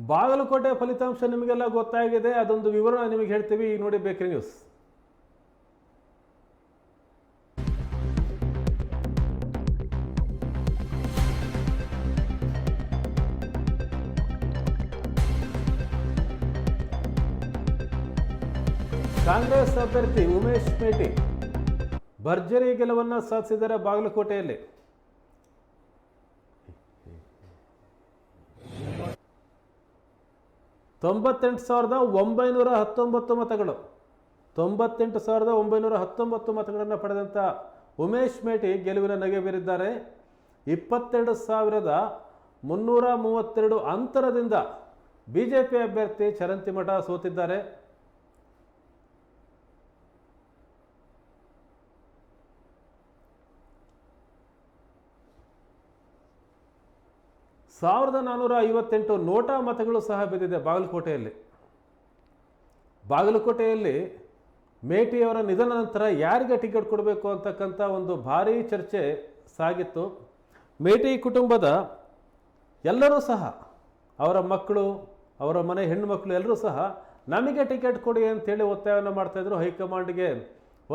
ಬಾಗಲಕೋಟೆ ಫಲಿತಾಂಶ ನಿಮಗೆಲ್ಲ ಗೊತ್ತಾಗಿದೆ. ಅದೊಂದು ವಿವರ ನಿಮಗೆ ಹೇಳ್ತೀವಿ. ಈಗ ನೋಡಿ ಬೇಕ್ರಿ ನ್ಯೂಸ್. ಕಾಂಗ್ರೆಸ್ ಅಭ್ಯರ್ಥಿ ಉಮೇಶ್ ಮೇಟಿ ಭರ್ಜರಿ ಗೆಲುವನ್ನು ಸಾಧಿಸಿದ್ದಾರೆ ಬಾಗಲಕೋಟೆಯಲ್ಲಿ. ಮತಗಳು 98,919 ಪಡೆದಂಥ ಉಮೇಶ್ ಮೇಟಿ ಗೆಲುವಿನ ನಗೆ ಬೀರಿದ್ದಾರೆ. 22,332 ಅಂತರದಿಂದ ಬಿಜೆಪಿ ಅಭ್ಯರ್ಥಿ ಚರಂತಿಮಠ ಸೋತಿದ್ದಾರೆ. ಸಾವಿರದ 458 ನೋಟಾ ಮತಗಳು ಸಹ ಬಿದ್ದಿದೆ ಬಾಗಲಕೋಟೆಯಲ್ಲಿ. ಮೇಟಿಯವರ ನಿಧನ ನಂತರ ಯಾರಿಗೆ ಟಿಕೆಟ್ ಕೊಡಬೇಕು ಅಂತಕ್ಕಂಥ ಒಂದು ಭಾರೀ ಚರ್ಚೆ ಸಾಗಿತ್ತು. ಮೇಟಿ ಕುಟುಂಬದ ಎಲ್ಲರೂ ಸಹ, ಅವರ ಮಕ್ಕಳು, ಅವರ ಮನೆ ಹೆಣ್ಣು ಮಕ್ಕಳು ಎಲ್ಲರೂ ಸಹ ನಮಗೆ ಟಿಕೆಟ್ ಕೊಡಿ ಅಂತೇಳಿ ಒತ್ತಾಯವನ್ನು ಮಾಡ್ತಾಯಿದ್ರು. ಹೈಕಮಾಂಡ್ಗೆ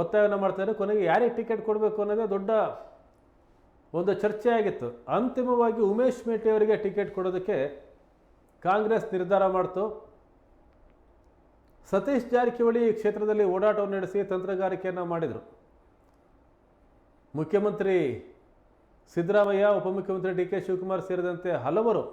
ಒತ್ತಾಯವನ್ನು ಮಾಡ್ತಾಯಿದ್ರು. ಕೊನೆಗೆ ಯಾರಿಗೆ ಟಿಕೆಟ್ ಕೊಡಬೇಕು ಅನ್ನೋದೇ ದೊಡ್ಡ ಒಂದು ಚರ್ಚೆ ಆಗಿತ್ತು. ಅಂತಿಮವಾಗಿ ಉಮೇಶ್ ಮೇಟಿ ಅವರಿಗೆ ಟಿಕೆಟ್ ಕೊಡೋದಕ್ಕೆ ಕಾಂಗ್ರೆಸ್ ನಿರ್ಧಾರ ಮಾಡಿತು. ಸತೀಶ್ ಜಾರಕಿಹೊಳಿ ಈ ಕ್ಷೇತ್ರದಲ್ಲಿ ಓಡಾಟವನ್ನು ನಡೆಸಿ ತಂತ್ರಗಾರಿಕೆಯನ್ನು ಮಾಡಿದರು. ಮುಖ್ಯಮಂತ್ರಿ ಸಿದ್ದರಾಮಯ್ಯ, ಉಪಮುಖ್ಯಮಂತ್ರಿ ಡಿ ಕೆ ಶಿವಕುಮಾರ್ ಸೇರಿದಂತೆ ಹಲವರು